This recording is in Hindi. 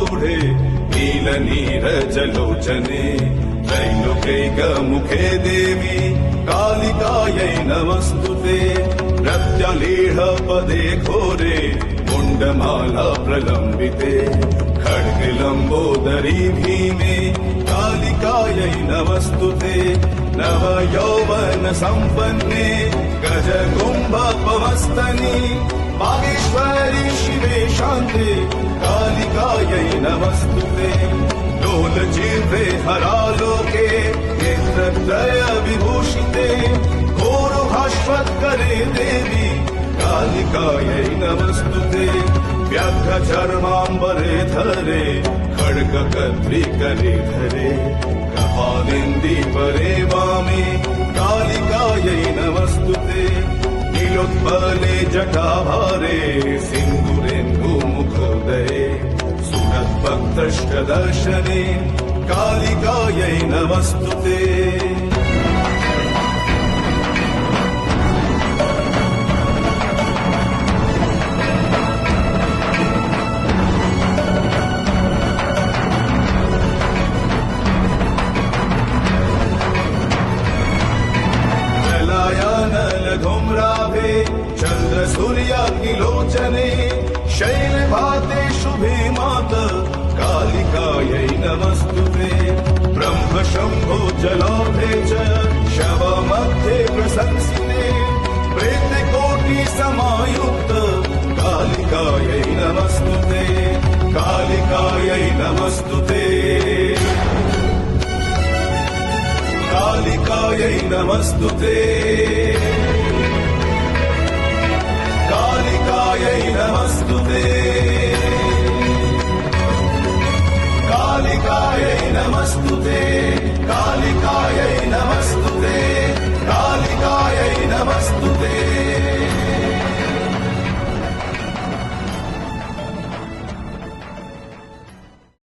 रूढे नीलनीरजलोचने त्रैलोक्यैकमुखे देवी कालिकायै नमस्तुते प्रत्यलीढपदे घोरे मुण्डमाला प्रलम्बिते खड्गलम्बोदरी भीमे कालिकायै नमस्तुते नवयौवन सम्पन्ने गजकुम्भपवस्तनि बागेश्वरी शिवे शान्ते कालिकायै नमस्तुते लोलजिह्वे हरालोके नेत्रत्रय विभूषिते घोरभास्वत्करे देवी कालिकायै नमस्तुते व्याघ्रचर्माम्बरे धरे खड्गकद्रिकरे धरे कपालिन्दीपरे वामे कालिकायै नमस्तुते नीलोत्पले जटाभारे सिन्दूरेन्दुमुखोदये सुरद्भक्तष्टदर्शने कालिकायै नमस्तुते धूम्राभे चन्द्र सूर्याग्निलोचने शैलभाते शुभे मात कालिकायै नमस्तुते ब्रह्म शम्भो जलाभे च शवमध्ये प्रशंसिते प्रेतकोटि समायुक्त कालिकायै नमस्तुते कालिकायै नमस्तुते कालिकायै नमस्तुते कालिकायै नमस्तुते कालिकायै नमस्तुते